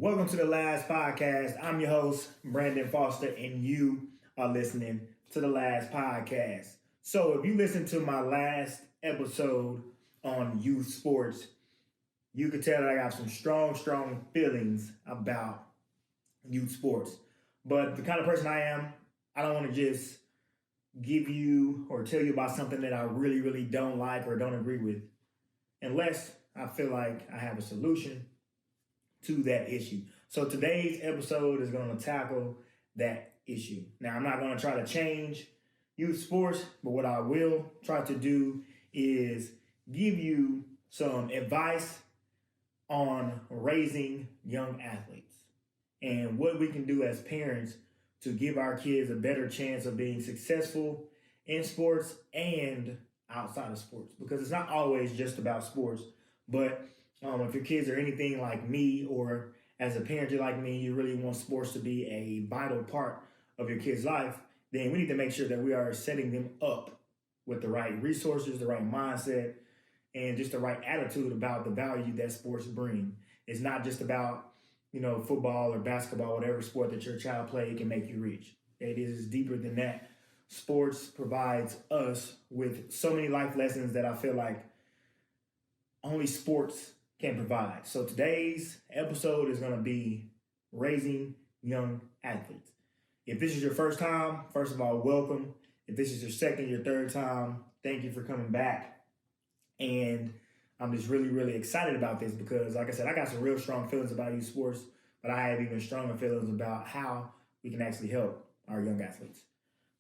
Welcome to the last podcast. I'm your host, Brandon Foster, and you are listening to the last podcast. So, if you listen to my last episode on youth sports, you could tell that I got some strong feelings about youth sports. But the kind of person I am, I don't want to just give you or tell you about something that I really don't like or don't agree with, unless I feel like I have a solution to that issue. So today's episode is going to tackle that issue. Now, I'm not going to try to change youth sports, but what I will try to do is give you some advice on raising young athletes and what we can do as parents to give our kids a better chance of being successful in sports and outside of sports, because it's not always just about sports. But if your kids are anything like me, or as a parent you're like me, you really want sports to be a vital part of your kid's life, then we need to make sure that we are setting them up with the right resources, the right mindset, and just the right attitude about the value that sports bring. It's not just about, football or basketball, whatever sport that your child plays can make you rich. It is deeper than that. Sports provides us with so many life lessons that I feel like only sports can provide. So today's episode is going to be raising young athletes. If this is your first time, first of all, welcome. If this is your second, your third time, thank you for coming back. And I'm just really excited about this because, like I said, I got some real strong feelings about youth sports, but I have even stronger feelings about how we can actually help our young athletes.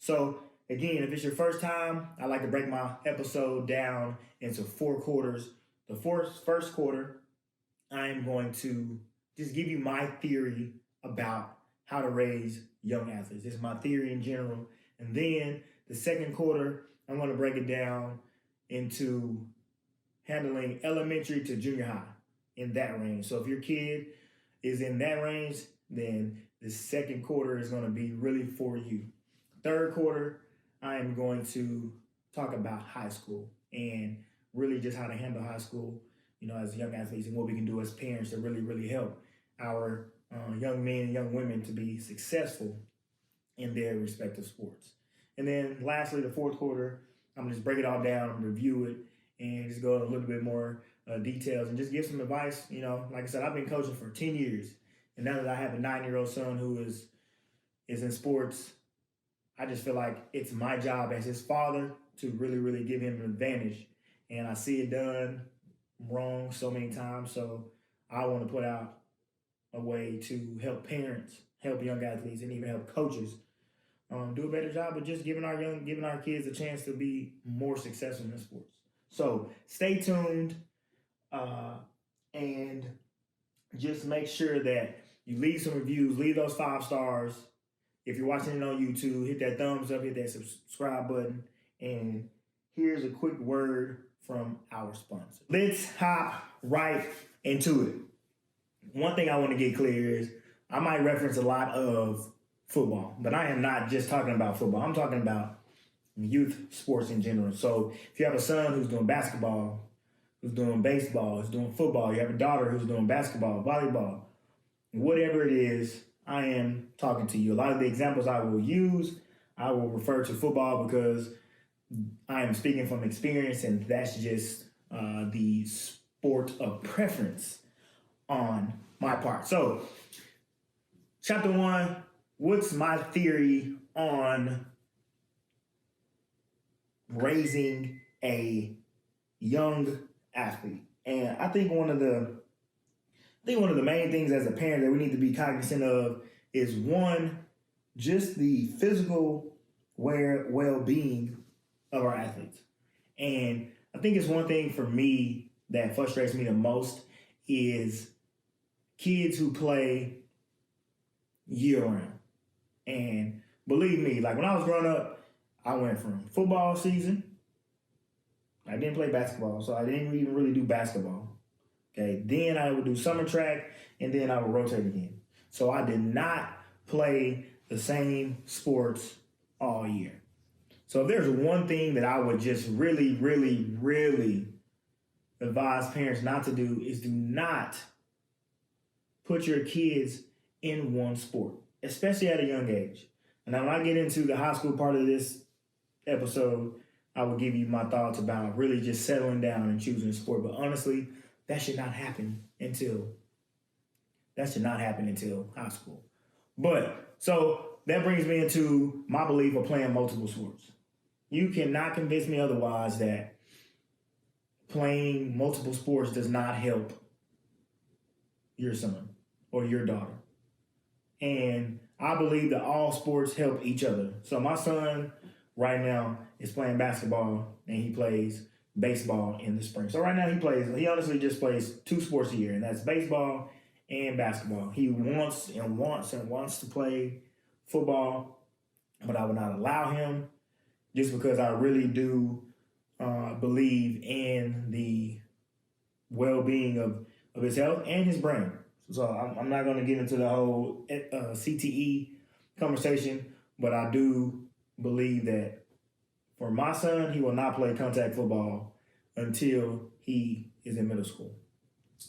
So again, if it's your first time, I like to break my episode down into 4 quarters. The first quarter, I am going to just give you my theory about how to raise young athletes. This is my theory in general. And then the second quarter, I'm going to break it down into handling elementary to junior high in that range. So if your kid is in that range, then the second quarter is going to be really for you. Third quarter, I am going to talk about high school and really just how to handle high school, as young athletes, and what we can do as parents to really help our young men and young women to be successful in their respective sports. And then lastly, the fourth quarter, I'm going to just break it all down and review it and just go into a little bit more details and just give some advice. Like I said, I've been coaching for 10 years. And now that I have a 9-year-old son who is in sports, I just feel like it's my job as his father to really give him an advantage. And I see it done wrong so many times. So I want to put out a way to help parents, help young athletes, and even help coaches do a better job of just giving our kids a chance to be more successful in sports. So stay tuned and just make sure that you leave some reviews, leave those 5 stars. If you're watching it on YouTube, hit that thumbs up, hit that subscribe button. And here's a quick word from our sponsor. Let's hop right into it. One thing I want to get clear is I might reference a lot of football, but I am not just talking about football. I'm talking about youth sports in general. So if you have a son who's doing basketball, who's doing baseball, who's doing football, you have a daughter who's doing basketball, volleyball, whatever it is, I am talking to you. A lot of the examples I will use, I will refer to football because I am speaking from experience, and that's just the sport of preference on my part. So, chapter 1, what's my theory on raising a young athlete? And I think one of the main things as a parent that we need to be cognizant of is, one, just the physical well-being of our athletes. And I think it's one thing for me that frustrates me the most is kids who play year-round. And believe me, like when I was growing up, I went from football season. I didn't play basketball, so I didn't even really do basketball. Okay, then I would do summer track, and then I would rotate again. So I did not play the same sports all year. So if there's one thing that I would just really advise parents not to do is do not put your kids in one sport, especially at a young age. And when I get into the high school part of this episode, I will give you my thoughts about really just settling down and choosing a sport. But honestly, that should not happen until high school. But so that brings me into my belief of playing multiple sports. You cannot convince me otherwise that playing multiple sports does not help your son or your daughter. And I believe that all sports help each other. So my son right now is playing basketball and he plays baseball in the spring. So right now he honestly just plays 2 sports a year, and that's baseball and basketball. He wants to play football, but I would not allow him just because I really do believe in the well-being of his health and his brain. So I'm not going to get into the whole CTE conversation, but I do believe that for my son, he will not play contact football until he is in middle school.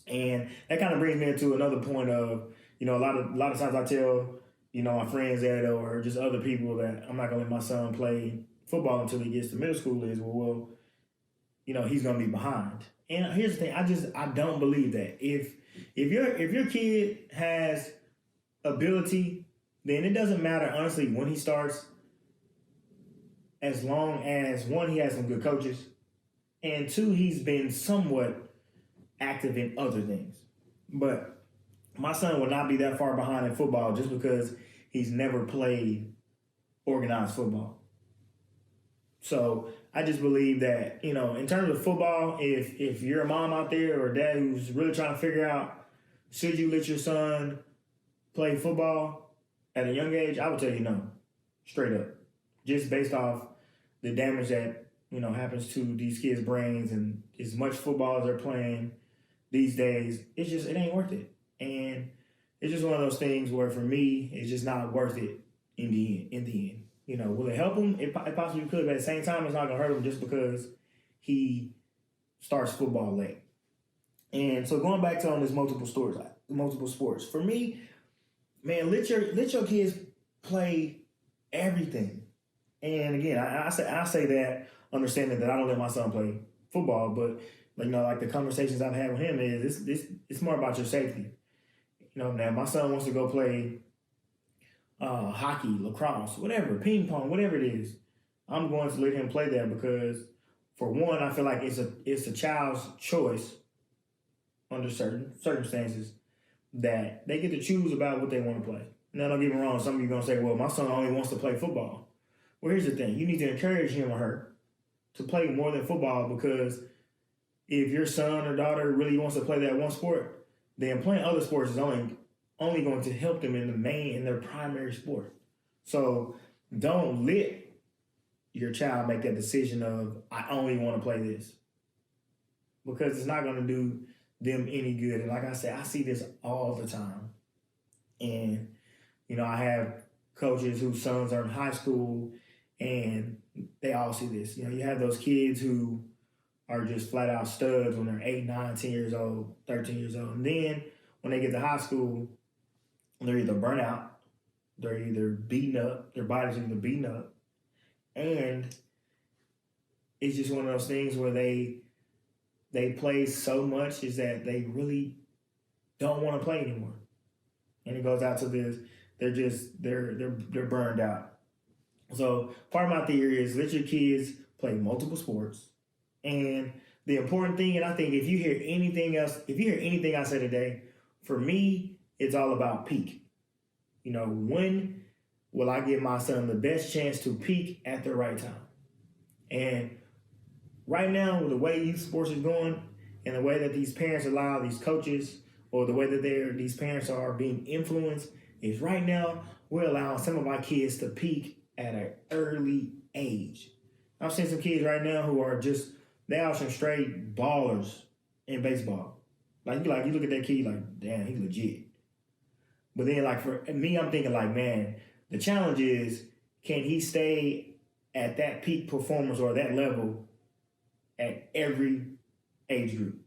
And that kind of brings me into another point of, a lot of times I tell, my friends that or just other people that I'm not going to let my son play football until he gets to middle school is, he's going to be behind. And here's the thing, I don't believe that. If your kid has ability, then it doesn't matter, honestly, when he starts, as long as, 1, he has some good coaches, and 2, he's been somewhat active in other things. But my son will not be that far behind in football just because he's never played organized football. So I just believe that, in terms of football, if you're a mom out there or a dad who's really trying to figure out, should you let your son play football at a young age, I would tell you no, straight up. Just based off the damage that, happens to these kids' brains and as much football as they're playing these days, it ain't worth it. And it's just one of those things where for me, it's just not worth it in the end. Will it help him? It possibly could, but at the same time, it's not going to hurt him just because he starts football late. And so going back to on this multiple sports, for me, man, let your kids play everything. And again, I say that understanding that I don't let my son play football, but like the conversations I've had with him is it's more about your safety. Now my son wants to go play hockey, lacrosse, whatever, ping pong, whatever it is. I'm going to let him play that because, for one, I feel like it's a child's choice under certain circumstances that they get to choose about what they want to play. Now, don't get me wrong, some of you are going to say, well, my son only wants to play football. Well, here's the thing. You need to encourage him or her to play more than football, because if your son or daughter really wants to play that one sport, then playing other sports is only going to help them in their primary sport. So don't let your child make that decision of, I only want to play this, because it's not going to do them any good. And like I said, I see this all the time. And, I have coaches whose sons are in high school and they all see this. You have those kids who are just flat out studs when they're 8, 9, 10 years old, 13 years old. And then when they get to high school, they're either burnt out, they're either beaten up, their bodies are either beaten up, and it's just one of those things where they play so much is that they really don't want to play anymore. And it goes out to this, they're burned out. So part of my theory is let your kids play multiple sports. And the important thing, and I think if you hear anything I say today, for me, it's all about peak. When will I give my son the best chance to peak at the right time? And right now, with the way youth sports is going and the way that these parents allow these coaches, or the way that these parents are being influenced, is right now we're allowing some of our kids to peak at an early age. I've seen some kids right now who are they are some straight ballers in baseball. Like you look at that kid like, damn, he's legit. But then for me, I'm thinking man, the challenge is, can he stay at that peak performance or that level at every age group?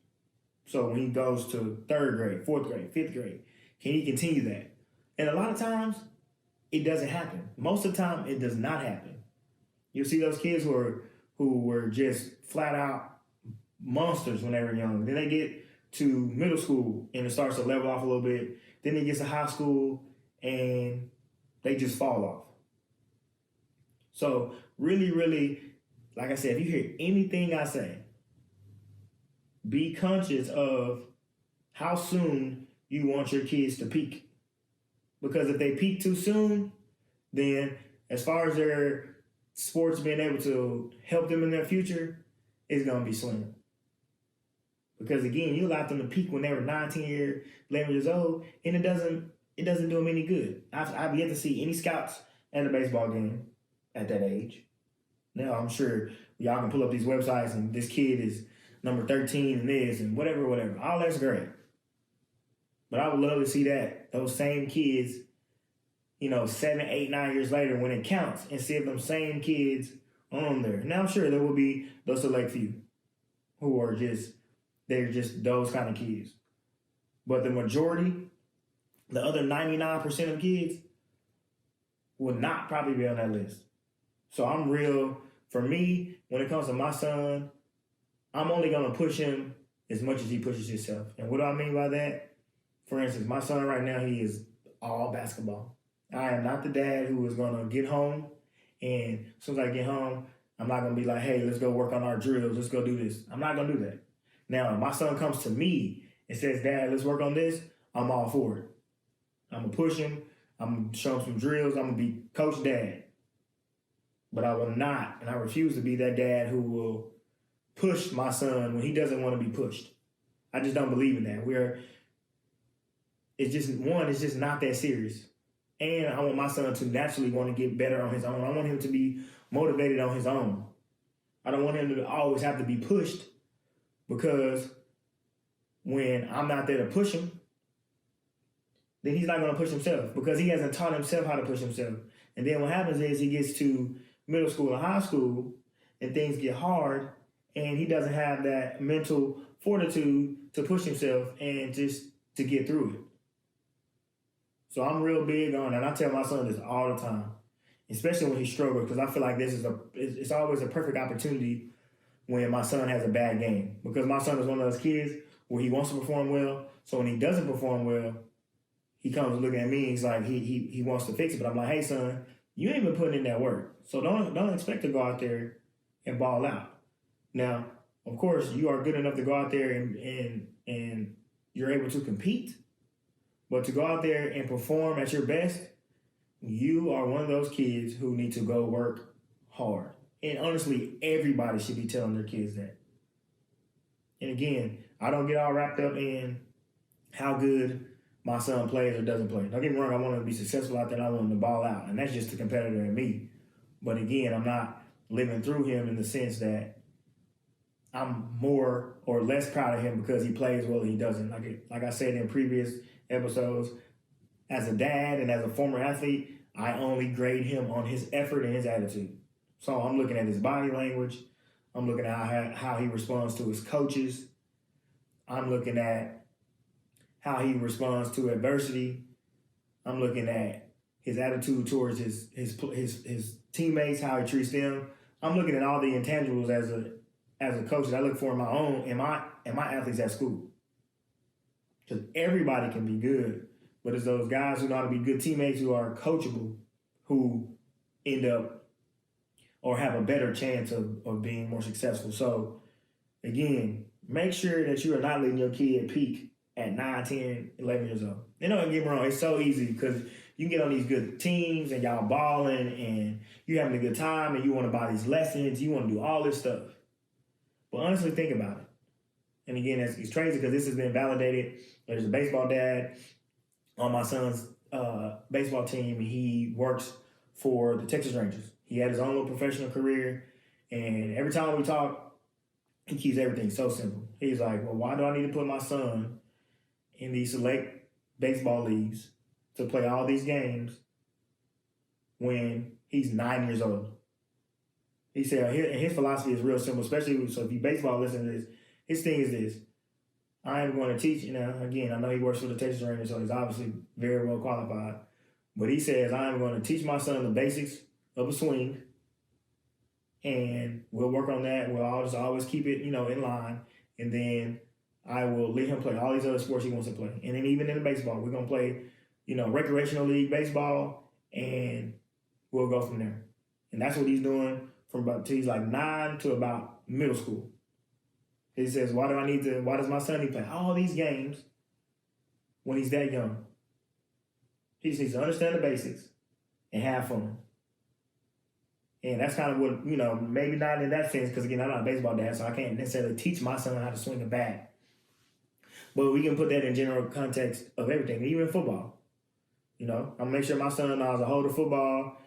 So when he goes to 3rd grade, 4th grade, 5th grade, Can he continue that? And a lot of times, it doesn't happen. Most of the time, it does not happen. You'll see those kids who were just flat out monsters when they were young. Then they get to middle school and it starts to level off a little bit. Then it gets to high school and they just fall off. So really, really, like I said, if you hear anything I say, be conscious of how soon you want your kids to peak. Because if they peak too soon, then as far as their sports being able to help them in their future, it's going to be slim. Because again, you allowed them to peak when they were 11 years old, and it doesn't do them any good. I've yet to see any scouts at a baseball game at that age. Now, I'm sure y'all can pull up these websites and this kid is number 13 and this and whatever. All that's great. But I would love to see those same kids, 7, 8, 9 years later when it counts, and see if them same kids are on there. Now, I'm sure there will be those select few who are they're just those kind of kids. But the majority, the other 99% of kids, will not probably be on that list. So for me, when it comes to my son, I'm only going to push him as much as he pushes himself. And what do I mean by that? For instance, my son right now, he is all basketball. I am not the dad who is going to get home, and as soon as I get home, I'm not going to be like, hey, let's go work on our drills. Let's go do this. I'm not going to do that. Now, if my son comes to me and says, Dad, let's work on this, I'm all for it. I'm going to push him. I'm going to show him some drills. I'm going to be Coach Dad. But I will not, and I refuse to be that dad who will push my son when he doesn't want to be pushed. I just don't believe in that. It's just not that serious. And I want my son to naturally want to get better on his own. I want him to be motivated on his own. I don't want him to always have to be pushed, because when I'm not there to push him, then he's not going to push himself because he hasn't taught himself how to push himself. And then what happens is he gets to middle school and high school and things get hard and he doesn't have that mental fortitude to push himself and just to get through it. So I'm real big on, and I tell my son this all the time, especially when he struggles, because I feel like it's always a perfect opportunity when my son has a bad game. Because my son is one of those kids where he wants to perform well. So when he doesn't perform well, he comes looking at me and he's like, he wants to fix it. But I'm like, hey, son, you ain't been putting in that work. So don't expect to go out there and ball out. Now, of course, you are good enough to go out there and you're able to compete. But to go out there and perform at your best, you are one of those kids who need to go work hard. And honestly, everybody should be telling their kids that. And again, I don't get all wrapped up in how good my son plays or doesn't play. Don't get me wrong, I want him to be successful out there and I want him to ball out. And that's just the competitor in me. But again, I'm not living through him in the sense that I'm more or less proud of him because he plays well or he doesn't. Like I said in previous episodes, as a dad and as a former athlete, I only grade him on his effort and his attitude. So I'm looking at his body language. I'm looking at how he responds to his coaches. I'm looking at how he responds to adversity. I'm looking at his attitude towards his teammates, how he treats them. I'm looking at all the intangibles as a coach that I look for in my athletes at school. Because everybody can be good, but it's those guys who know how to be good teammates, who are coachable, who end up or have a better chance of being more successful. So, again, make sure that you are not letting your kid peak at 9, 10, 11 years old. And don't get me wrong, it's so easy because you get on these good teams and y'all balling and you having a good time and you want to buy these lessons, you want to do all this stuff. But honestly, think about it. And again, it's crazy because this has been validated. There's a baseball dad on my son's baseball team. He works for the Texas Rangers. He had his own little professional career. And every time we talk, he keeps everything so simple. He's like, well, why do I need to put my son in these select baseball leagues to play all these games when he's 9 years old? He said, and his philosophy is real simple, especially so if you baseball listen to this, his thing is this: I am going to teach, again, I know he works for the Texas Rangers, so he's obviously very well qualified. But he says, I am going to teach my son the basics of a swing, and we'll work on that. We'll always keep it, in line. And then I will let him play all these other sports he wants to play. And then even in the baseball, we're going to play, recreational league baseball, and we'll go from there. And that's what he's doing from about till he's like 9 to about middle school. He says, why does my son need to play all these games when he's that young? He just needs to understand the basics and have fun. And that's kind of what, maybe not in that sense, because again, I'm not a baseball dad, so I can't necessarily teach my son how to swing a bat. But we can put that in general context of everything, even in football. I'm going to make sure my son knows how to hold a football,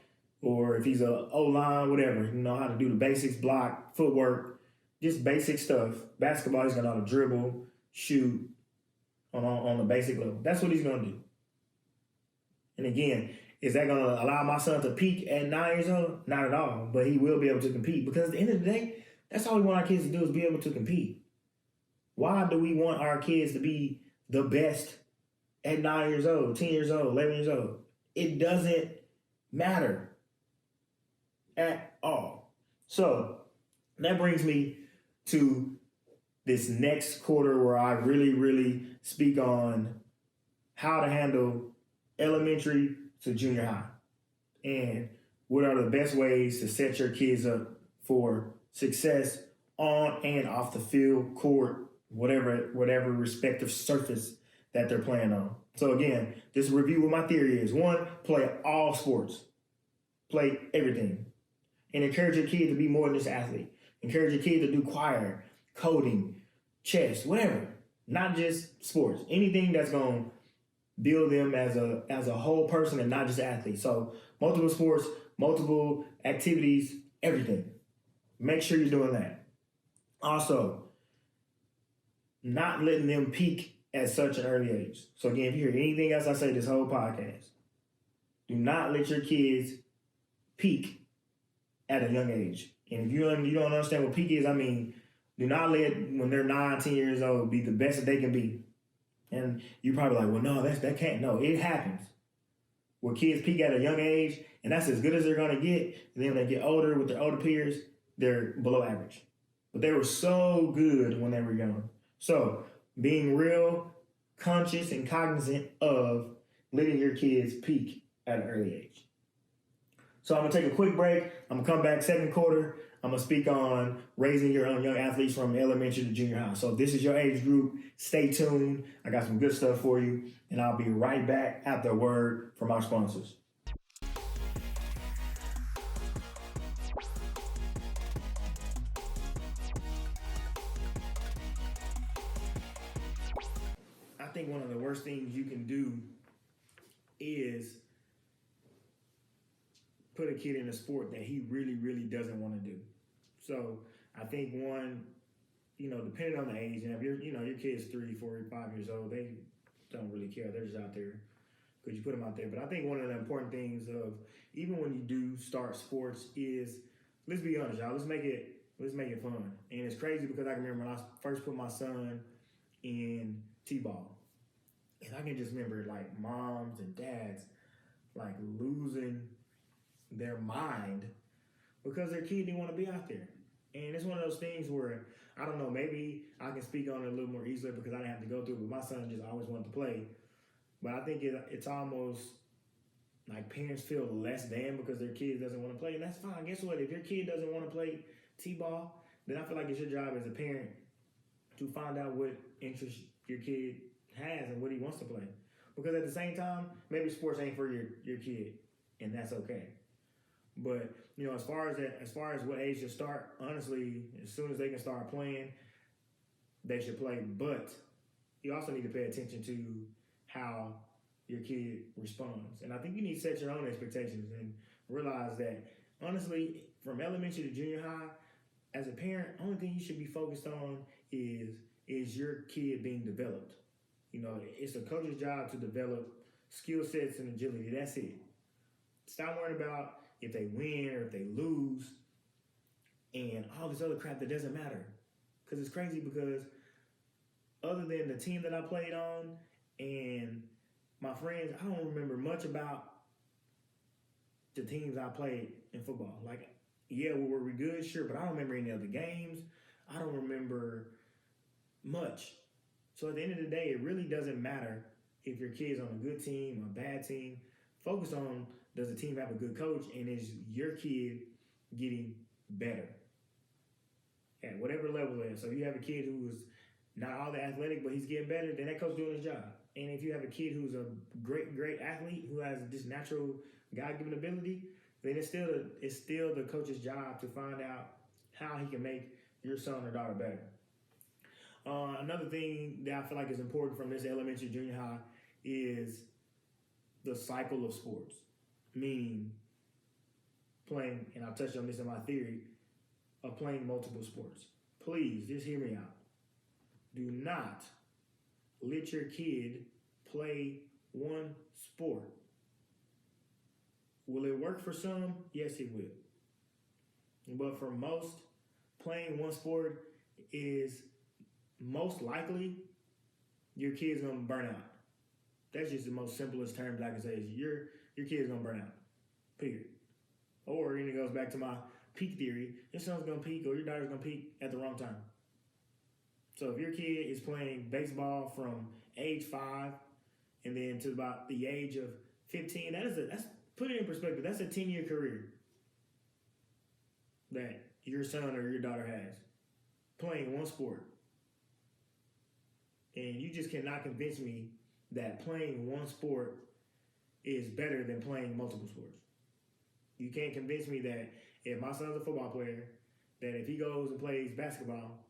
or if he's a O-line, whatever, how to do the basics, block, footwork, just basic stuff. Basketball, he's going to know how to dribble, shoot on the basic level. That's what he's going to do. And again, is that going to allow my son to peak at 9 years old? Not at all, but he will be able to compete, because at the end of the day, that's all we want our kids to do, is be able to compete. Why do we want our kids to be the best at 9 years old, 10 years old, 11 years old? It doesn't matter at all. So that brings me to this next quarter where I really, really speak on how to handle elementary to junior high and what are the best ways to set your kids up for success on and off the field, court, whatever respective surface that they're playing on. So again, just review what my theory is. 1, play all sports. Play everything. And encourage your kid to be more than just an athlete. Encourage your kid to do choir, coding, chess, whatever. Not just sports. Anything that's going to build them as a whole person and not just an athlete. So multiple sports, multiple activities, everything. Make sure you're doing that. Also, not letting them peak at such an early age. So again, if you hear anything else I say this whole podcast, do not let your kids peak at a young age. And if you don't understand what peak is, I mean, do not let, when they're 9, 10 years old, be the best that they can be. And you're probably like, well, no, that can't. No, it happens. Where kids peak at a young age, and that's as good as they're going to get. And then when they get older with their older peers, they're below average. But they were so good when they were young. So being real conscious and cognizant of letting your kids peak at an early age. So I'm going to take a quick break. I'm going to come back second quarter. I'm going to speak on raising your own young athletes from elementary to junior high. So if this is your age group, stay tuned. I got some good stuff for you. And I'll be right back after a word from our sponsors. I think one of the worst things you can do is put a kid in a sport that he really, really doesn't want to do. So I think one, depending on the age, and if your kid's 3, 4, 5 years old, they don't really care. They're just out there because you put them out there. But I think one of the important things of even when you do start sports is, let's be honest, y'all. Let's make it fun. And it's crazy because I can remember when I first put my son in t-ball, and I can just remember like moms and dads like losing their mind because their kid didn't want to be out there. And it's one of those things where, I don't know, maybe I can speak on it a little more easily because I didn't have to go through it, but my son just always wanted to play. But I think it's almost like parents feel less than because their kid doesn't want to play. And that's fine. Guess what? If your kid doesn't want to play t-ball, then I feel like it's your job as a parent to find out what interest your kid has and what he wants to play. Because at the same time, maybe sports ain't for your kid, and that's okay. But as far as what age to start, honestly, as soon as they can start playing, they should play. But you also need to pay attention to how your kid responds. And I think you need to set your own expectations and realize that, honestly, from elementary to junior high, as a parent, only thing you should be focused on is your kid being developed. It's the coach's job to develop skill sets and agility. That's it. Stop worrying about if they win or if they lose and all this other crap that doesn't matter. Because it's crazy because other than the team that I played on and my friends, I don't remember much about the teams I played in football. Like, yeah, were we good? Sure, but I don't remember any other games. I don't remember much. So at the end of the day, it really doesn't matter if your kid's on a good team or a bad team. Focus on, does the team have a good coach, and is your kid getting better at whatever level it is. So if you have a kid who is not all that athletic, but he's getting better, then that coach doing his job. And if you have a kid who's a great athlete who has this natural God-given ability, then it's still the coach's job to find out how he can make your son or daughter better. Another thing that I feel like is important from this elementary, junior high is the cycle of sports, meaning playing, and I'll touch on this in my theory, of playing multiple sports. Please, just hear me out. Do not let your kid play one sport. Will it work for some? Yes, it will. But for most, playing one sport is most likely your kid's gonna burn out. That's just the most simplest term that I can say is your kid's gonna burn out. Period. Or it goes back to my peak theory. Your son's gonna peak or your daughter's gonna peak at the wrong time. So if your kid is playing baseball from age 5 and then to about the age of 15, that's put it in perspective. That's a 10-year career that your son or your daughter has playing one sport. And you just cannot convince me that playing one sport is better than playing multiple sports. You can't convince me that if my son's a football player, that if he goes and plays basketball,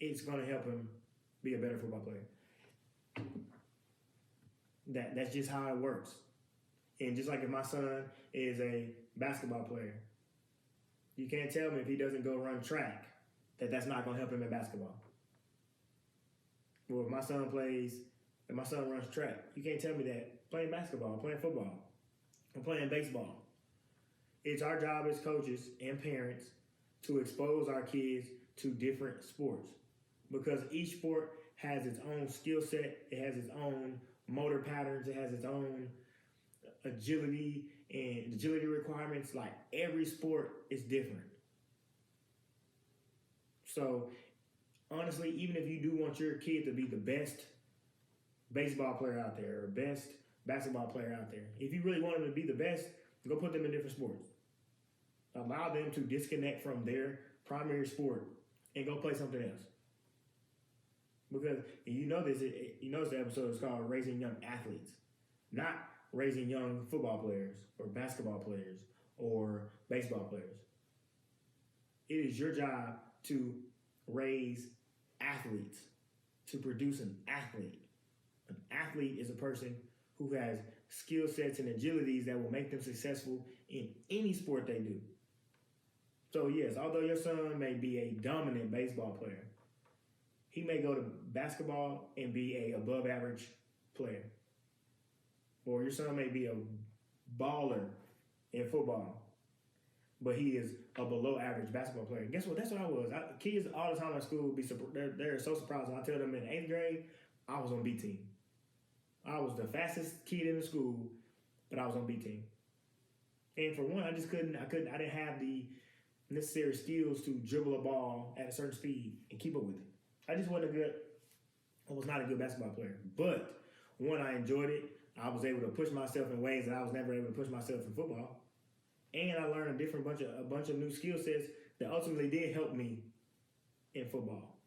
it's going to help him be a better football player. That's just how it works. And just like if my son is a basketball player, you can't tell me if he doesn't go run track that's not going to help him in basketball. Well, if my son runs track, you can't tell me that playing basketball, playing football, or playing baseball. It's our job as coaches and parents to expose our kids to different sports because each sport has its own skill set, it has its own motor patterns, it has its own agility and agility requirements. Like every sport is different. So honestly, even if you do want your kid to be the best baseball player out there or best basketball player out there, if you really want them to be the best, go put them in different sports. Allow them to disconnect from their primary sport and go play something else. Because the episode is called Raising Young Athletes, not raising young football players or basketball players or baseball players. It is your job to raise athletes, to produce an athlete. An athlete is a person who has skill sets and agilities that will make them successful in any sport they do. So yes, although your son may be a dominant baseball player, he may go to basketball and be a above average player. Or your son may be a baller in football, but he is a below average basketball player. Guess what? That's what I was. Kids all the time at school they're so surprised when I tell them in 8th grade I was on B team. I was the fastest kid in the school, but I was on B team. And for one, I didn't have the necessary skills to dribble a ball at a certain speed and keep up with it. I was not a good basketball player. But one, I enjoyed it. I was able to push myself in ways that I was never able to push myself in football. And I learned a bunch of new skill sets that ultimately did help me in football.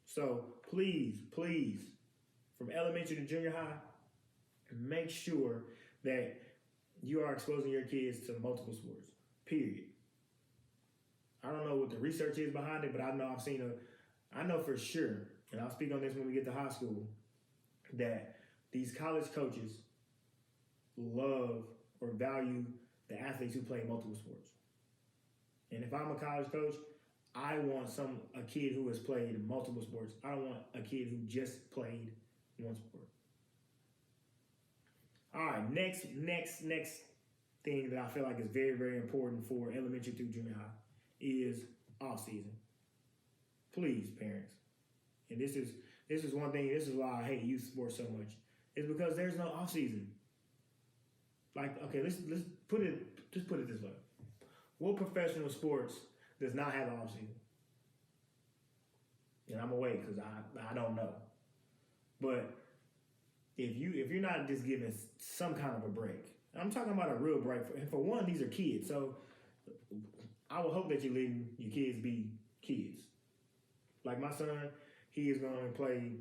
So please, from elementary to junior high, make sure that you are exposing your kids to multiple sports, period. I don't know what the research is behind it, but I know for sure, and I'll speak on this when we get to high school, that these college coaches love or value the athletes who play multiple sports. And if I'm a college coach, I want a kid who has played multiple sports. I don't want a kid who just played one sport. All right, next thing that I feel like is very, very important for elementary through junior high is off season. Please, parents, And this is one thing. This is why I hate youth sports so much. It's because there's no off season. Like, okay, let's put it this way. What professional sports does not have an off season? And I'm away because I don't know. But if you're not just giving some kind of a break, I'm talking about a real break. For one, these are kids, so I would hope that you're letting your kids be kids. Like my son, he is going to play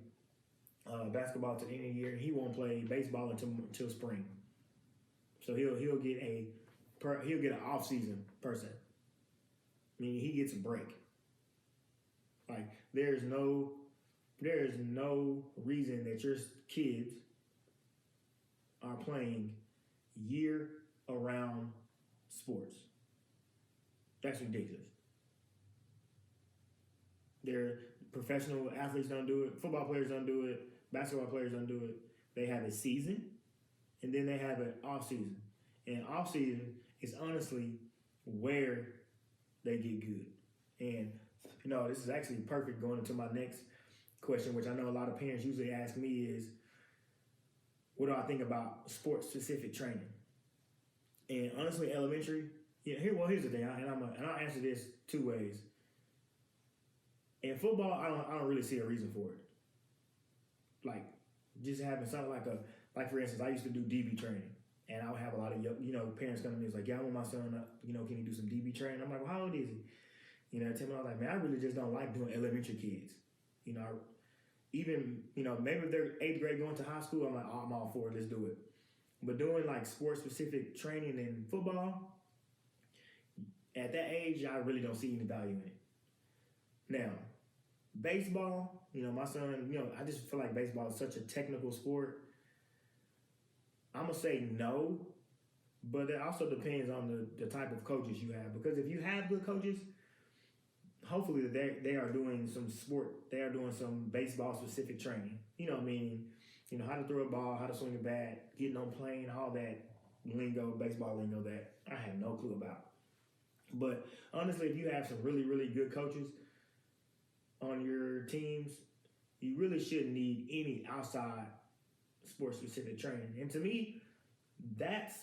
basketball to the end of the year. He won't play baseball until spring. So he'll get an off season person. Meaning he gets a break. Like there's no reason that your kids are playing year-around sports. That's ridiculous. Their professional athletes don't do it. Football players don't do it. Basketball players don't do it. They have a season, and then they have an off season. And off season is honestly where they get good. And this is actually perfect going into my next question, which I know a lot of parents usually ask me is, what do I think about sports-specific training? And honestly, elementary, here's the thing, and I'll answer this two ways. In football, I don't really see a reason for it. Like just having something like for instance, I used to do DB training, and I would have a lot of parents come to me. It's like, yeah, I want my son up. Can he do some DB training? I'm like, well, how old is he? Tell me, I was like, man, I really just don't like doing elementary kids. Even maybe if they're 8th grade going to high school, I'm like, oh, I'm all for it. Let's do it. But doing like sports specific training in football, at that age, I really don't see any value in it. Now, baseball, my son, I just feel like baseball is such a technical sport. I'm going to say no, but it also depends on the type of coaches you have. Because if you have good coaches, hopefully they are doing some baseball specific training. Meaning, how to throw a ball, how to swing a bat, getting on plane, all that lingo, baseball lingo that I have no clue about. But honestly, if you have some really, really good coaches on your teams, you really shouldn't need any outside sports-specific training. And to me, that's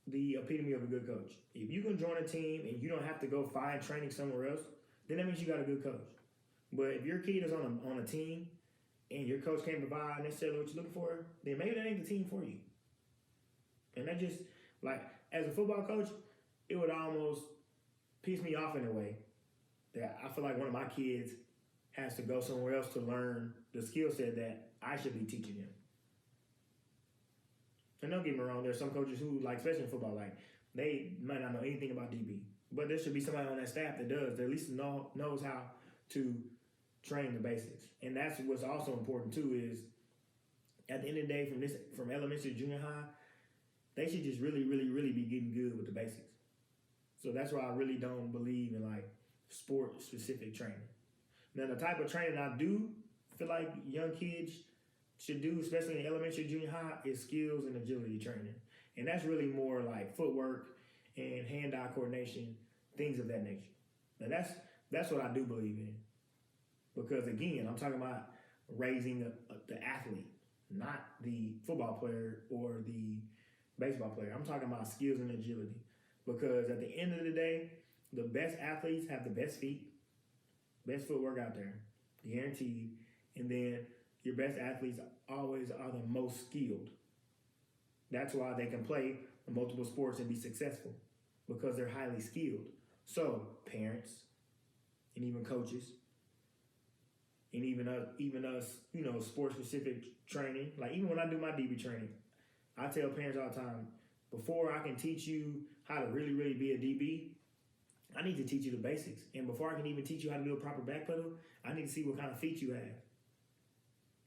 the epitome of a good coach. If you can join a team and you don't have to go find training somewhere else, then that means you got a good coach. But if your kid is on a team and your coach can't provide necessarily what you're looking for, then maybe that ain't the team for you. And that just, like, as a football coach, it would almost piss me off in a way that I feel like one of my kids has to go somewhere else to learn the skill set that I should be teaching him. And don't get me wrong, there's some coaches who, like, especially in football, like, they might not know anything about DB. But there should be somebody on that staff that does, that at least knows how to train the basics. And that's what's also important, too, is at the end of the day, from elementary to junior high, they should just really, really, really be getting good with the basics. So that's why I really don't believe in, like, sport-specific training. Now, the type of training I do feel like young kids should do, especially in elementary, junior high, is skills and agility training. And that's really more like footwork and hand-eye coordination, things of that nature. Now, that's what I do believe in. Because, again, I'm talking about raising the athlete, not the football player or the baseball player. I'm talking about skills and agility. Because at the end of the day, the best athletes have the best feet, best footwork out there, guaranteed. And then your best athletes always are the most skilled. That's why they can play multiple sports and be successful, because they're highly skilled. So parents and even coaches and even us, sports-specific training, like even when I do my DB training, I tell parents all the time, before I can teach you how to really, really be a DB, I need to teach you the basics. And before I can even teach you how to do a proper back pedal, I need to see what kind of feet you have.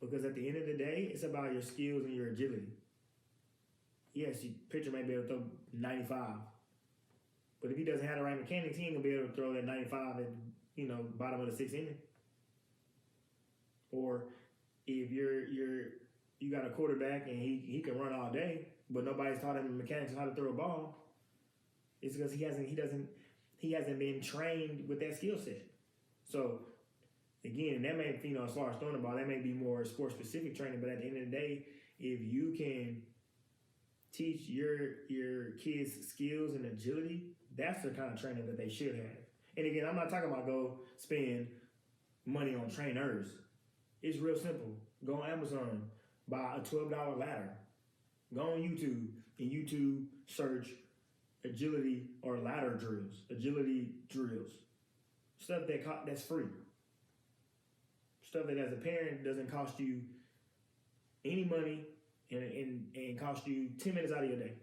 Because at the end of the day, it's about your skills and your agility. Yes, your pitcher may be able to throw 95. But if he doesn't have the right mechanics, he ain't going to be able to throw that 95 at, bottom of the 6th inning. Or if you got a quarterback and he can run all day, but nobody's taught him the mechanics of how to throw a ball, it's because he hasn't been trained with that skill set. So Again, that may, as far as throwing the ball, that may be more sports specific training. But at the end of the day, if you can teach your kids skills and agility, that's the kind of training that they should have. And again, I'm not talking about go spend money on trainers. It's real simple. Go on Amazon, buy a $12 ladder. Go on YouTube and YouTube search agility or ladder drills, agility drills. Stuff that's free. Stuff that as a parent doesn't cost you any money and cost you 10 minutes out of your day.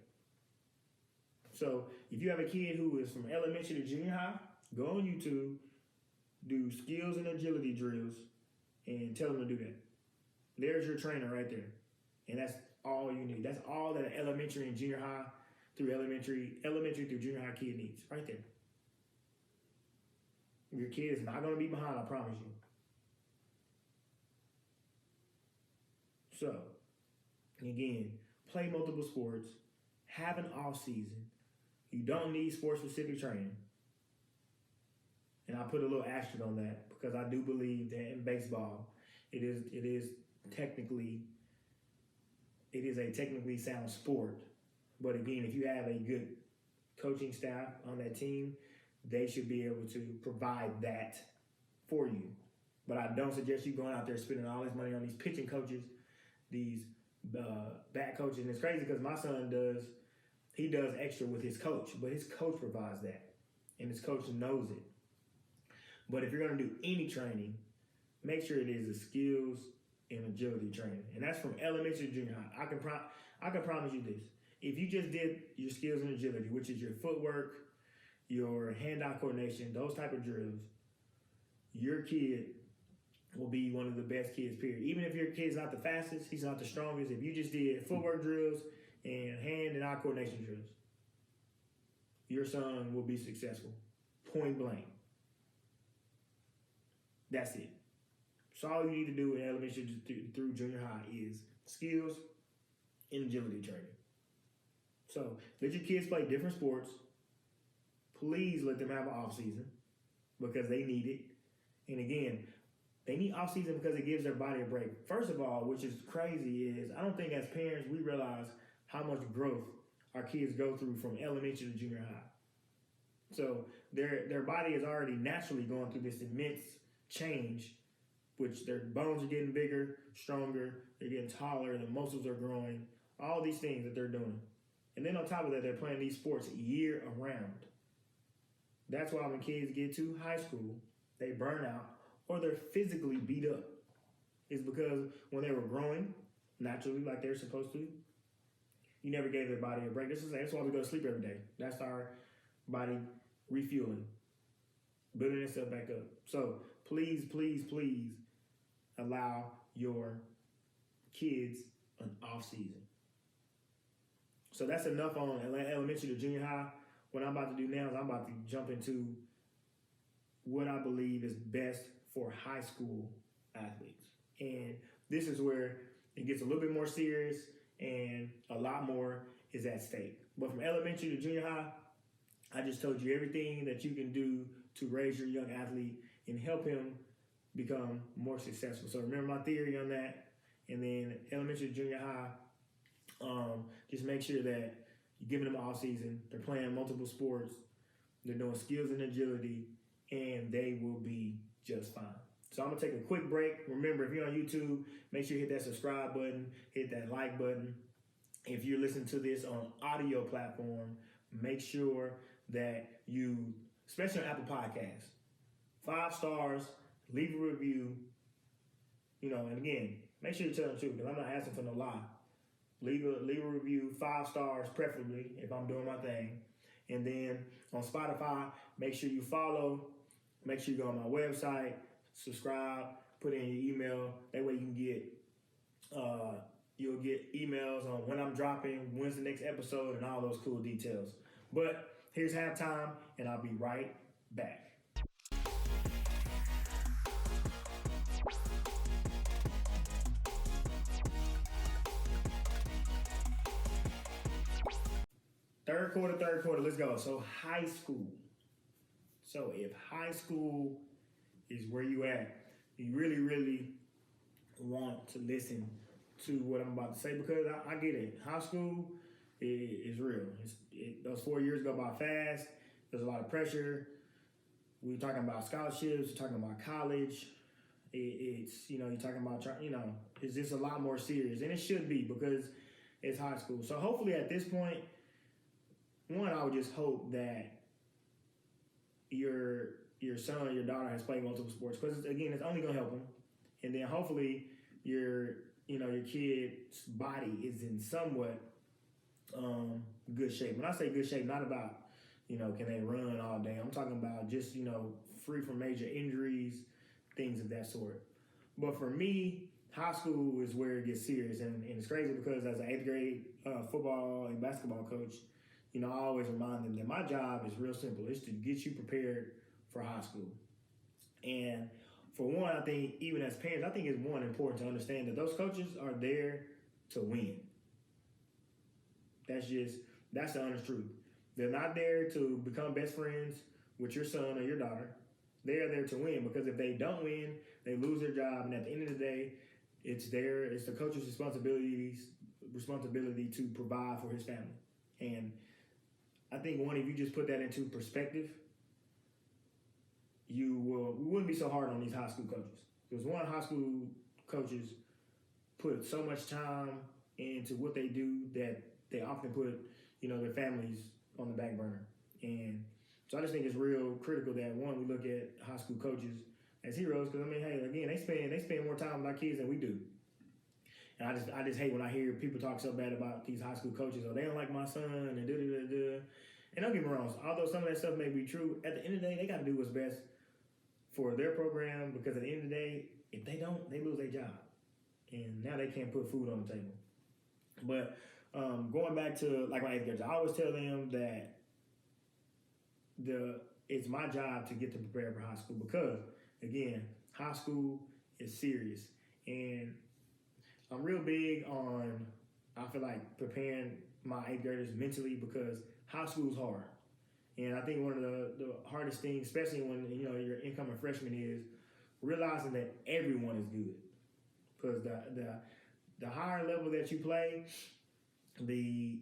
So if you have a kid who is from elementary to junior high, go on YouTube, do skills and agility drills, and tell them to do that. There's your trainer right there. And that's all you need. That's all that an elementary and junior high through elementary through junior high kid needs, right there. Your kid is not going to be behind, I promise you. So, again, play multiple sports, have an off season. You don't need sports-specific training. And I put a little asterisk on that because I do believe that in baseball, it is a technically sound sport. But again, if you have a good coaching staff on that team, they should be able to provide that for you. But I don't suggest you going out there spending all this money on these pitching coaches, these bat coaches. And it's crazy because my son does extra with his coach, but his coach provides that, and his coach knows it. But if you're going to do any training, make sure it is a skills and agility training, and that's from elementary to junior high. I can promise you this: if you just did your skills and agility, which is your footwork, your hand-eye coordination, those type of drills, your kid will be one of the best kids, period. Even if your kid's not the fastest, he's not the strongest. If you just did footwork drills and hand and eye coordination drills, your son will be successful, point blank. That's it. So all you need to do in elementary through junior high is skills and agility training. So let your kids play different sports. Please let them have an off season because they need it. And again, they need off season because it gives their body a break. First of all, which is crazy, is I don't think as parents we realize how much growth our kids go through from elementary to junior high. So their body is already naturally going through this immense change, which their bones are getting bigger, stronger, they're getting taller, the muscles are growing, all these things that they're doing. And then on top of that, they're playing these sports year around. That's why when kids get to high school, they burn out or they're physically beat up. It's because when they were growing naturally like they're supposed to, you never gave their body a break. That's why we go to sleep every day. That's our body refueling, building itself back up. So please, please, please allow your kids an off season. So that's enough on elementary to junior high. What I'm about to do now is I'm about to jump into what I believe is best for high school athletes. And this is where it gets a little bit more serious and a lot more is at stake. But from elementary to junior high, I just told you everything that you can do to raise your young athlete and help him become more successful. So remember my theory on that. And then elementary to junior high, just make sure that you're giving them an off season. They're playing multiple sports. They're doing skills and agility, and they will be just fine. So I'm going to take a quick break. Remember, if you're on YouTube, make sure you hit that subscribe button, hit that like button. If you're listening to this on audio platform, make sure that you, especially on Apple Podcasts, 5 stars, leave a review, and again, make sure you tell the truth because I'm not asking for no lie. Leave a review, 5 stars preferably if I'm doing my thing. And then on Spotify, make sure you follow. Make sure you go on my website, subscribe, put in your email. That way you can get you'll get emails on when I'm dropping, when's the next episode, and all those cool details. But here's halftime, and I'll be right back. Third quarter, let's go. So high school. So if high school is where you at, you really, really want to listen to what I'm about to say because I get it. High school is real. Those 4 years go by fast. There's a lot of pressure. We're talking about scholarships. We're talking about college. It's you're talking about it's just a lot more serious, and it should be because it's high school. So hopefully at this point, one, I would just hope that your son or your daughter has played multiple sports because again, it's only gonna help them, and then hopefully your kid's body is in somewhat good shape. When I say good shape, not about can they run all day. I'm talking about just free from major injuries, things of that sort. But for me, high school is where it gets serious, and it's crazy because as an 8th grade football and basketball coach, I always remind them that my job is real simple. It's to get you prepared for high school. And for one, I think even as parents, I think it's important to understand that those coaches are there to win. That's the honest truth. They're not there to become best friends with your son or your daughter. They are there to win because if they don't win, they lose their job. And at the end of the day, it's the coach's responsibility to provide for his family. And I think if you just put that into perspective, we wouldn't be so hard on these high school coaches. Because high school coaches put so much time into what they do that they often put, their families on the back burner. And so I just think it's real critical that we look at high school coaches as heroes because hey, again, they spend more time with our kids than we do. And I just hate when I hear people talk so bad about these high school coaches. They don't like my son and da-da-da-da. And don't get me wrong, although some of that stuff may be true, at the end of the day, they got to do what's best for their program because at the end of the day, if they don't, they lose their job. And now they can't put food on the table. But going back to my 8th graders, I always tell them that it's my job to get them prepared for high school because, again, high school is serious. And I'm real big on, I feel like, preparing my 8th graders mentally because high school is hard. And I think one of the hardest things, especially when, you're incoming freshman is realizing that everyone is good. Because the higher level that you play, the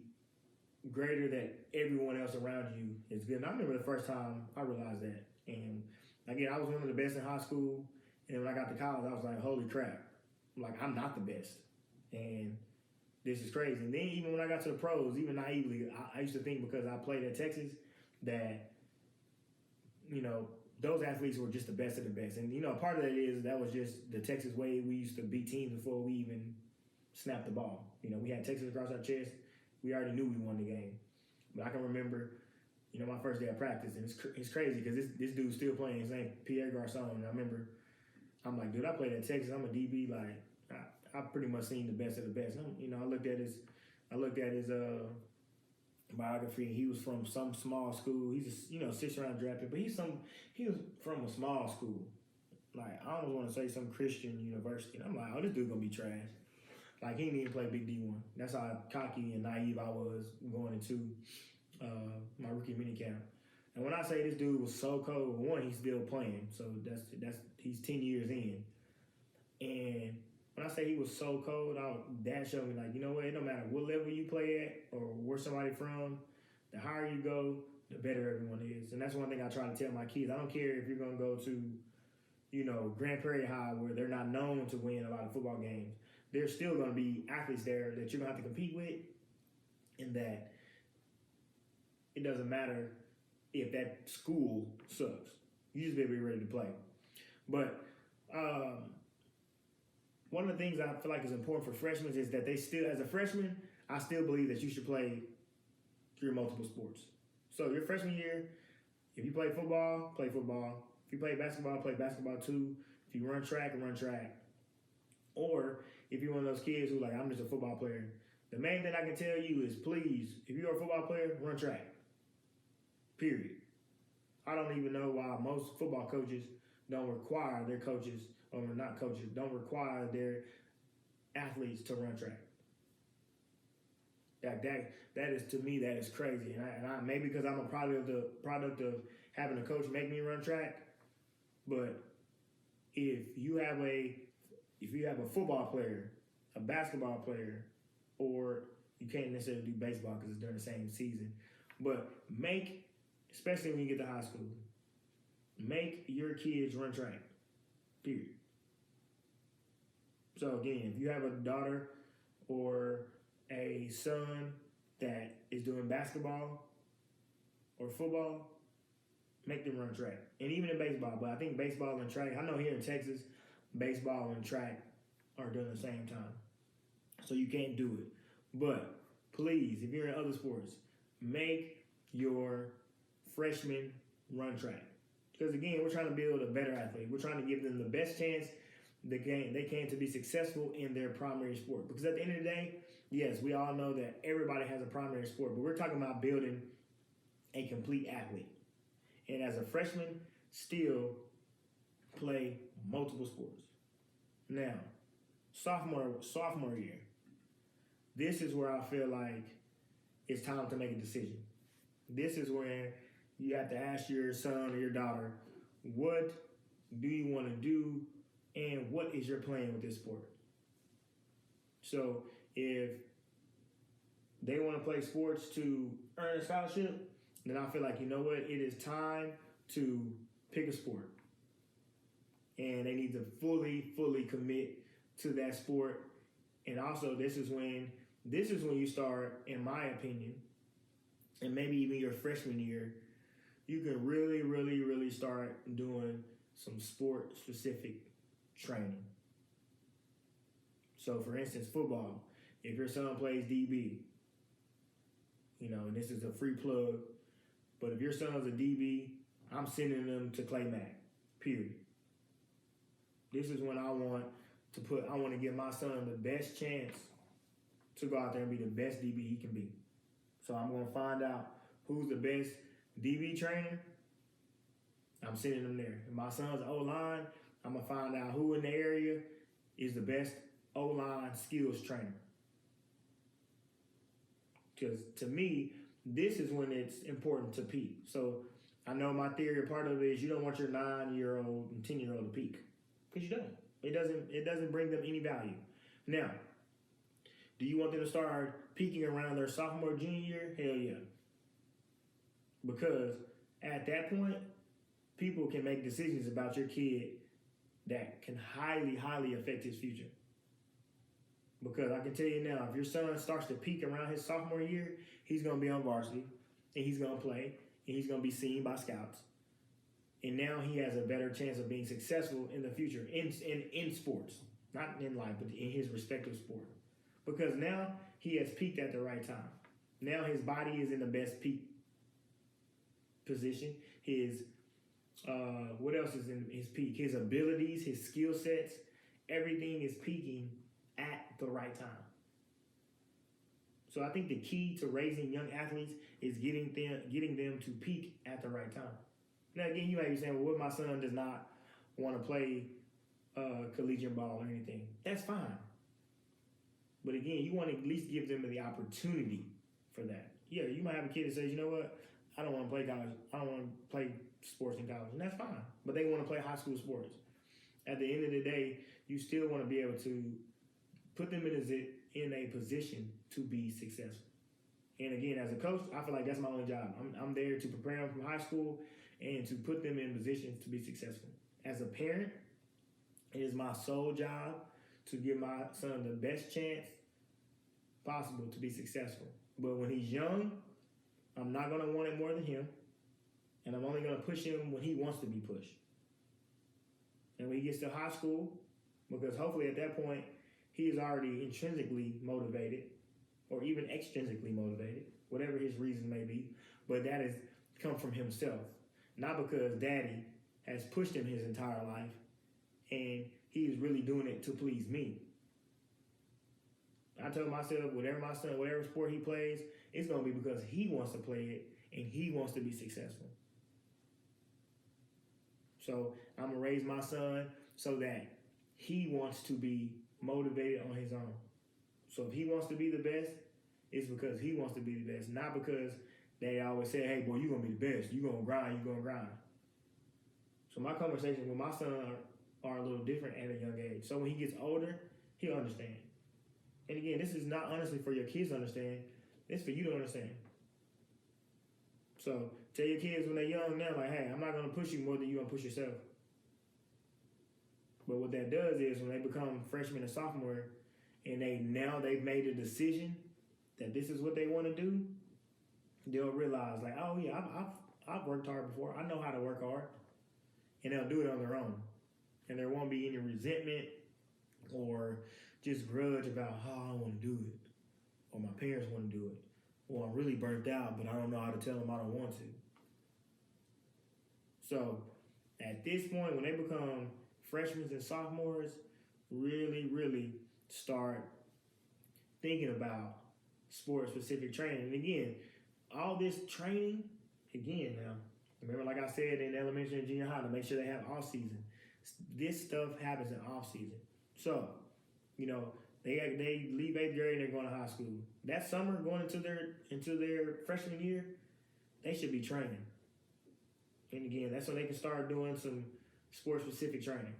greater that everyone else around you is good. And I remember the first time I realized that. And again, I was one of the best in high school. And when I got to college, I was like, holy crap. I'm not the best. And this is crazy. And then even when I got to the pros, even naively, I used to think because I played at Texas that, those athletes were just the best of the best. And, part of that was just the Texas way we used to beat teams before we even snapped the ball. We had Texas across our chest. We already knew we won the game. But I can remember, my first day of practice, and it's crazy because this dude's still playing. His name Pierre Garçon. And I remember, I'm like, dude, I played at Texas. I'm a DB. I pretty much seen the best of the best. I looked at his biography, and he was from some small school. He's a 6th round draft pick, but he was from a small school. I almost want to say some Christian university. And I'm like, oh, this dude gonna be trash. He didn't even play Big D1. That's how cocky and naive I was going into my rookie minicamp. And when I say this dude was so cold, one, he's still playing, so he's 10 years in. And when I say he was so cold, Dad showed me what, it don't matter what level you play at or where somebody from, the higher you go, the better everyone is. And that's one thing I try to tell my kids. I don't care if you're gonna go to, Grand Prairie High where they're not known to win a lot of football games. There's still gonna be athletes there that you're gonna have to compete with, and that it doesn't matter if that school sucks. You just better be ready to play. But one of the things I feel like is important for freshmen is that they still, as a freshman, I still believe that you should play your multiple sports. So your freshman year, if you play football, play football. If you play basketball, play basketball too. If you run track, run track. Or if you're one of those kids who I'm just a football player, the main thing I can tell you is please, if you're a football player, run track. Period. I don't even know why most football coaches don't require their coaches, or not coaches, don't require their athletes to run track. That is, to me, that is crazy. And I maybe because I'm a product of having a coach make me run track, but if you have a football player, a basketball player, or you can't necessarily do baseball because it's during the same season, but especially when you get to high school, make your kids run track, period. So again, if you have a daughter or a son that is doing basketball or football, make them run track. And even in baseball, but I think baseball and track, I know here in Texas, baseball and track are done at the same time. So you can't do it. But please, if you're in other sports, make your freshmen run track. Because again, we're trying to build a better athlete. We're trying to give them the best chance they can to be successful in their primary sport. Because at the end of the day, yes, we all know that everybody has a primary sport, but we're talking about building a complete athlete. And as a freshman, still play multiple sports. Now, sophomore year, this is where I feel like it's time to make a decision. This is where you have to ask your son or your daughter, what do you want to do and what is your plan with this sport? So if they want to play sports to earn a scholarship, then I feel like, you know what, it is time to pick a sport. And they need to fully commit to that sport. And also this is when you start, in my opinion, and maybe even your freshman year, you can really start doing some sport-specific training. So, for instance, football. If your son plays DB, and this is a free plug, but if your son's a DB, I'm sending them to Clay Mack, period. This is when I want to give my son the best chance to go out there and be the best DB he can be. So I'm going to find out who's the best DB trainer. I'm sending them there. If my son's O-line, I'm going to find out who in the area is the best O-line skills trainer. Because to me, this is when it's important to peak. So I know my theory, part of it is you don't want your 9-year-old and 10-year-old to peak. Because you don't. It doesn't bring them any value. Now, do you want them to start peaking around their sophomore, junior year? Hell yeah. Because at that point, people can make decisions about your kid that can highly affect his future. Because I can tell you now, if your son starts to peak around his sophomore year, he's going to be on varsity, and he's going to play, and he's going to be seen by scouts. And now he has a better chance of being successful in the future in sports, not in life, but in his respective sport. Because now he has peaked at the right time. Now his body is in the best peak position. What else is in his peak? His abilities, his skill sets, everything is peaking at the right time. So I think the key to raising young athletes is getting them to peak at the right time. Now again, you might be saying, well, what, my son does not want to play collegiate ball or anything. That's fine. But again, you want to at least give them the opportunity for that. Yeah, you might have a kid that says, you know what, I don't want to play college. I don't want to play sports in college. And that's fine. But they want to play high school sports. At the end of the day, you still want to be able to put them in a position to be successful. And again, as a coach, I feel like that's my only job. I'm there to prepare them from high school and to put them in positions to be successful. As a parent, it is my sole job to give my son the best chance possible to be successful. But when he's young, I'm not going to want it more than him. And I'm only going to push him when he wants to be pushed. And when he gets to high school, because hopefully at that point, he is already intrinsically motivated or even extrinsically motivated, whatever his reason may be. But that has come from himself, not because daddy has pushed him his entire life and he is really doing it to please me. I tell myself, whatever sport he plays, it's going to be because he wants to play it and he wants to be successful. So I'm going to raise my son so that he wants to be motivated on his own. So if he wants to be the best, it's because he wants to be the best, not because they always say, hey, boy, you're going to be the best. You're going to grind. So my conversation with my son are a little different at a young age. So when he gets older, he'll understand. And again, this is not honestly for your kids to understand. It's for you to understand. So tell your kids when they're young now, like, hey, I'm not going to push you more than you're going to push yourself. But what that does is when they become freshmen and sophomore and they've made a decision that this is what they want to do, they'll realize like, oh yeah, I've worked hard before. I know how to work hard. And they'll do it on their own. And there won't be any resentment or just grudge about how I want to do it. Or my parents want to do it. Or I'm really burnt out, but I don't know how to tell them I don't want to. So at this point, when they become freshmen and sophomores, really, really start thinking about sport-specific training. And again, all this training, again now, remember like I said in elementary and junior high, to make sure they have off season. This stuff happens in off season. So, they leave 8th grade and they're going to high school. That summer, going into their freshman year, they should be training. And again, that's when they can start doing some sport-specific training.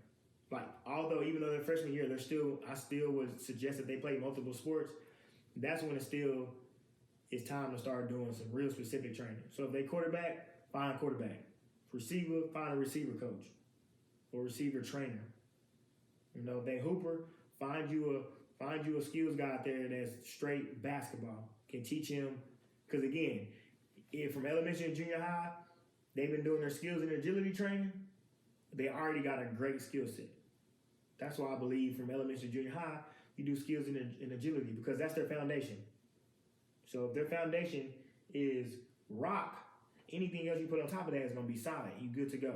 Like, even though they're freshman year, I still would suggest that they play multiple sports. That's when it's time to start doing some real specific training. So if they quarterback, find a quarterback. Receiver, find a receiver coach or receiver trainer. If they hooper, find you a skills guy out there that's straight basketball. Can teach him, because again, if from elementary and junior high, they've been doing their skills and agility training, they already got a great skill set. That's why I believe from elementary and junior high, you do skills and agility, because that's their foundation. So if their foundation is rock, anything else you put on top of that is going to be solid. You're good to go.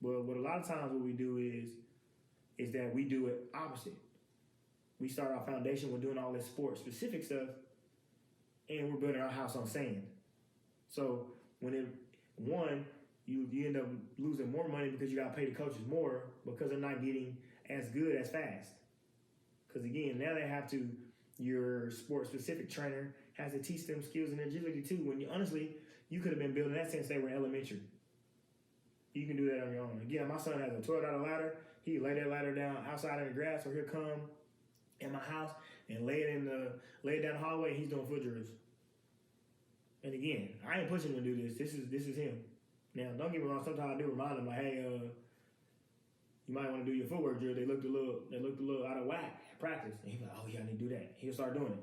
But what a lot of times what we do is that we do it opposite. We start our foundation with doing all this sport-specific stuff, and we're building our house on sand. So you end up losing more money because you got to pay the coaches more because they're not getting as good as fast. Because again, now your sport-specific trainer has to teach them skills and agility too. When you could have been building that since they were elementary. You can do that on your own. Again, my son has a $12 ladder. He lay that ladder down outside in the grass, or he'll come in my house and lay it down the hallway, and he's doing foot drills. And again, I ain't pushing him to do this. This is him. Now, don't get me wrong. Sometimes I do remind him, like, hey, you might want to do your footwork drill. They looked a little out of whack at practice. And he's like, oh yeah, I need to do that. He'll start doing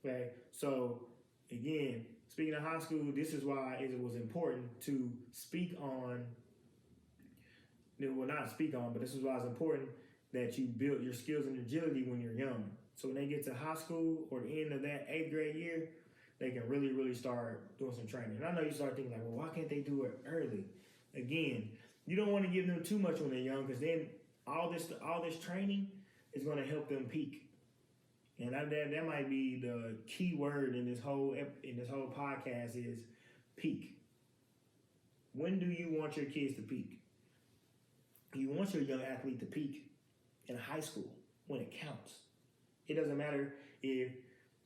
it. Okay, so again, speaking of high school, this is why it was important to speak on. Well, not speak on, but this is why it's important that you build your skills and agility when you're young. So when they get to high school or the end of that 8th grade year, they can really, really start doing some training. And I know you start thinking like, well, why can't they do it early? Again, you don't want to give them too much when they're young, because then all this training is going to help them peak. And that might be the key word in this whole podcast is peak. When do you want your kids to peak? You want your young athlete to peak in high school when it counts. It doesn't matter if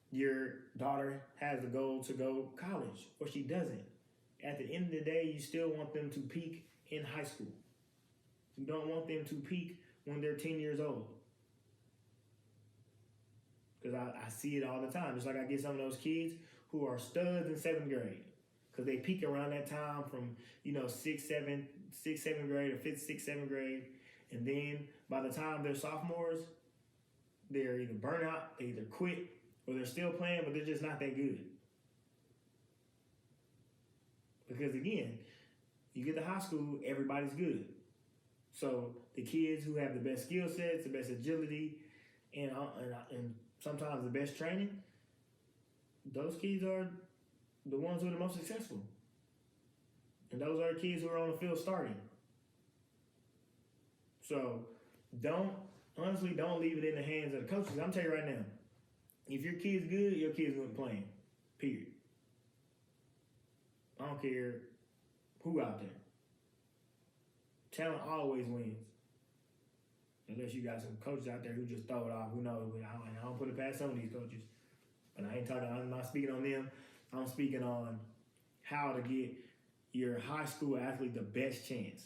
your daughter has the goal to go college or she doesn't. At the end of the day, you still want them to peak in high school. You don't want them to peak when they're 10 years old. Because I see it all the time. Just like I get some of those kids who are studs in 7th grade. Because they peak around that time from, 6th, 7th grade, or 5th, 6th, 7th grade. And then by the time they're sophomores, they're either burnt out, they either quit, or they're still playing, but they're just not that good. Because again, you get to high school, everybody's good. So the kids who have the best skill sets, the best agility, and sometimes the best training, those kids are the ones who are the most successful. And those are the kids who are on the field starting. So don't leave it in the hands of the coaches. I'm telling you right now, if your kid's good, your kid's going to be playing. Period. I don't care who out there. Talent always wins. Unless you got some coaches out there who just throw it off. Who knows? I don't put it past some of these coaches. But I'm not speaking on them. I'm speaking on how to get your high school athlete the best chance.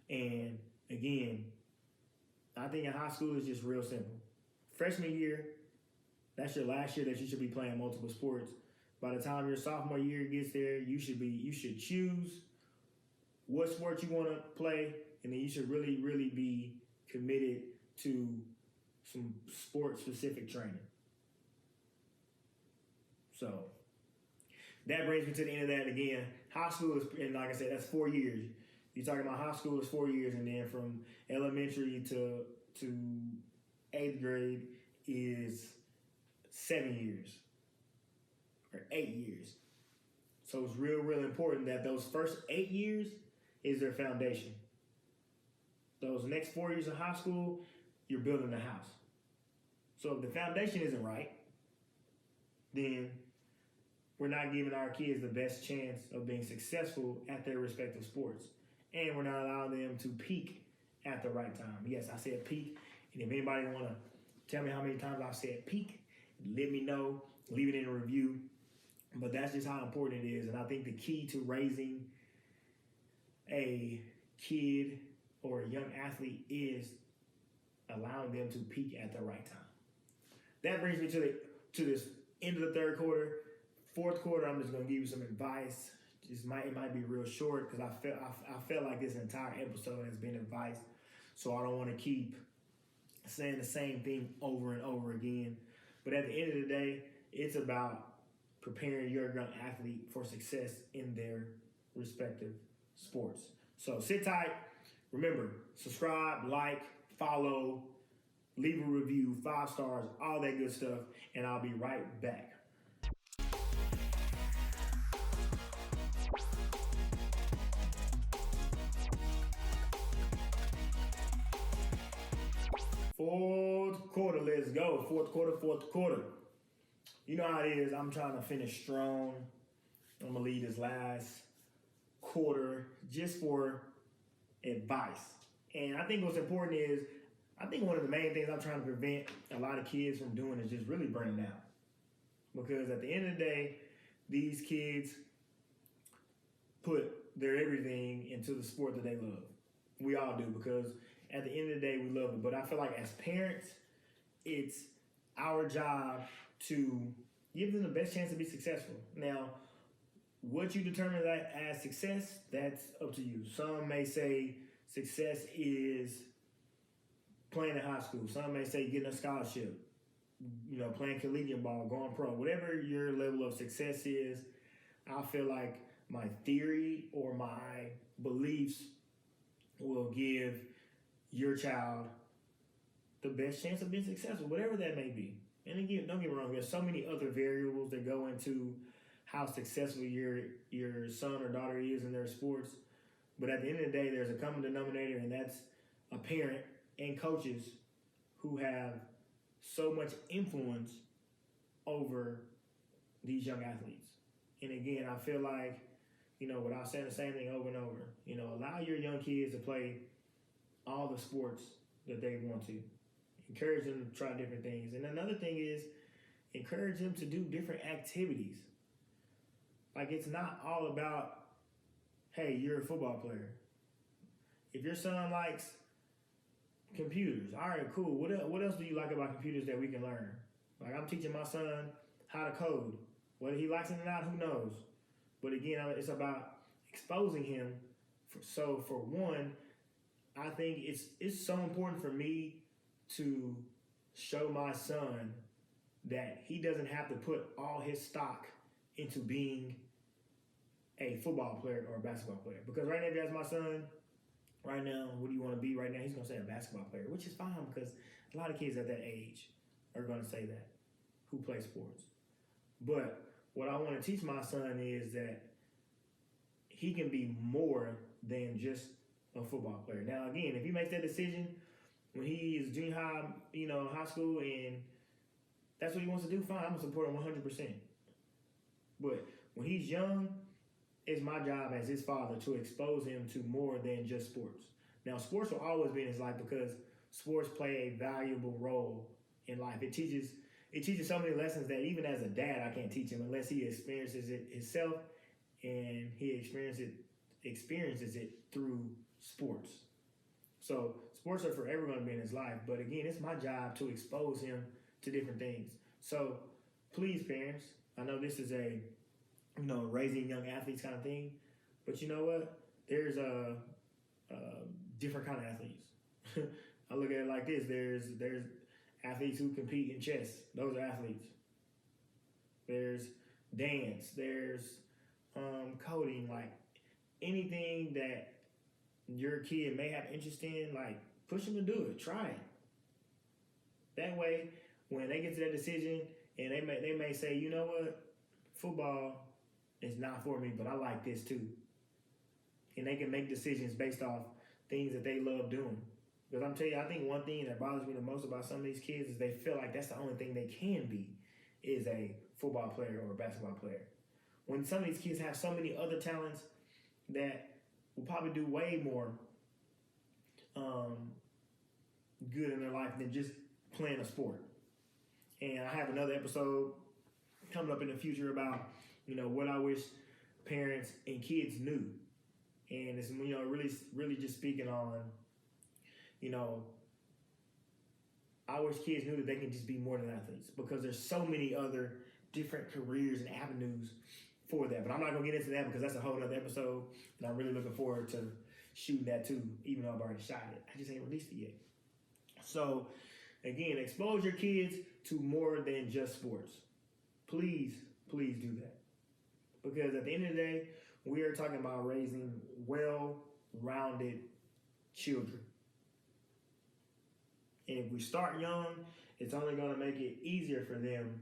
And again, I think in high school it's just real simple. Freshman year, that's your last year that you should be playing multiple sports. By the time your sophomore year gets there, you should choose what sport you want to play, and then you should really, really be committed to some sport-specific training. So that brings me to the end of that. Again, high school is, and like I said, that's 4 years. You're talking about high school is 4 years, and then from elementary to 8th grade is 7 years or 8 years. So it's real, real important that those first 8 years is their foundation. Those next 4 years of high school, you're building a house. So if the foundation isn't right, then we're not giving our kids the best chance of being successful at their respective sports. And we're not allowing them to peak at the right time. Yes, I said peak. And if anybody want to tell me how many times I've said peak, let me know. Leave it in a review. But that's just how important it is. And I think the key to raising a kid or a young athlete is allowing them to peak at the right time. That brings me to this end of the third quarter. Fourth quarter, I'm just gonna give you some advice. It might be real short because I felt like this entire episode has been advice, so I don't want to keep saying the same thing over and over again. But at the end of the day, it's about preparing your young athlete for success in their respective sports. So sit tight. Remember, subscribe, like, follow, leave a review, 5 stars, all that good stuff, and I'll be right back. Fourth quarter, let's go. Fourth quarter. You know how it is. I'm trying to finish strong. I'm going to leave this last quarter just for advice. And I think what's important is, I think one of the main things I'm trying to prevent a lot of kids from doing is just really burning out. Because at the end of the day, these kids put their everything into the sport that they love. We all do, because at the end of the day, we love it. But I feel like as parents, it's our job to give them the best chance to be successful. Now, what you determine that as success, that's up to you. Some may say success is playing in high school. Some may say getting a scholarship, playing collegiate ball, going pro. Whatever your level of success is, I feel like my theory or my beliefs will give your child the best chance of being successful, whatever that may be. And again, don't get me wrong, there's so many other variables that go into how successful your son or daughter is in their sports. But at the end of the day, there's a common denominator, and that's a parent and coaches who have so much influence over these young athletes. And again, I feel like, without saying the same thing over and over, allow your young kids to play all the sports that they want to. Encourage them to try different things. And another thing is, encourage them to do different activities. Like, it's not all about, hey, you're a football player. If your son likes computers, all right, cool. What else do you like about computers that we can learn? Like, I'm teaching my son how to code. Whether he likes it or not, who knows? But again, it's about exposing him. So for one, I think it's so important for me to show my son that he doesn't have to put all his stock into being a football player or a basketball player. Because right now, if you ask my son, right now, what do you want to be right now? He's going to say a basketball player, which is fine, because a lot of kids at that age are going to say that, who play sports. But what I want to teach my son is that he can be more than just a football player. Now, again, if he makes that decision when he is junior high, high school, and that's what he wants to do, fine, I'm going to support him 100%. But when he's young, it's my job as his father to expose him to more than just sports. Now, sports will always be in his life because sports play a valuable role in life. It teaches so many lessons that even as a dad, I can't teach him unless he experiences it himself, and he experiences it through sports. So sports are for everyone to be in his life. But again, it's my job to expose him to different things. So please, parents, I know this is a raising young athletes kind of thing, but you know what? There's a different kind of athletes. I look at it like this: there's athletes who compete in chess. Those are athletes. There's dance. There's coding. Like anything that your kid may have interest in, like push them to do it. Try it. That way, when they get to that decision, and they may say, you know what, football is not for me, but I like this too. And they can make decisions based off things that they love doing. Because I'm telling you, I think one thing that bothers me the most about some of these kids is they feel like that's the only thing they can be is a football player or a basketball player. When some of these kids have so many other talents that will probably do way more good in their life than just playing a sport. And I have another episode coming up in the future about, what I wish parents and kids knew. And it's, really just speaking on, I wish kids knew that they can just be more than athletes because there's so many other different careers and avenues for that. But I'm not going to get into that because that's a whole other episode. And I'm really looking forward to shooting that too, even though I've already shot it. I just ain't released it yet. So, again, expose your kids to more than just sports. Please do that. Because at the end of the day, we are talking about raising well-rounded children. And if we start young, it's only going to make it easier for them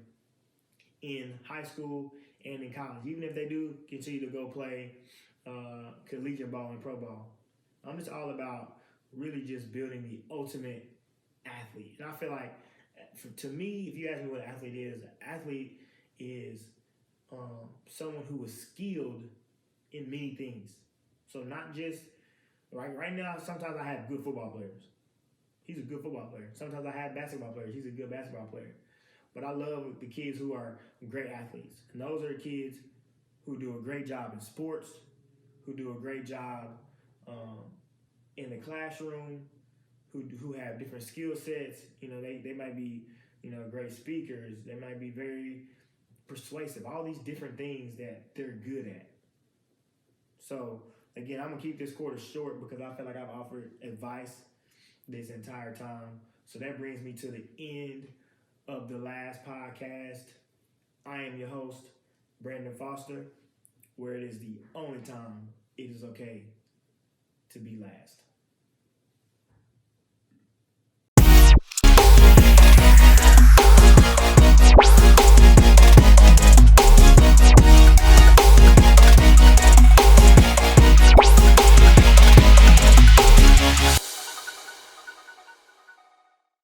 in high school and in college, even if they do continue to go play collegiate ball and pro ball. I'm just all about really just building the ultimate athlete. And I feel like, to me, if you ask me what an athlete is someone who is skilled in many things. So not just, right now, sometimes I have good football players. He's a good football player. Sometimes I have basketball players. He's a good basketball player. But I love the kids who are great athletes. And those are the kids who do a great job in sports, who do a great job in the classroom, who have different skill sets. They might be, great speakers. They might be very persuasive. All these different things that they're good at. So, again, I'm going to keep this quarter short because I feel like I've offered advice this entire time. So that brings me to the end of the last podcast. I am your host, Brandon Foster, where it is the only time it is okay to be last.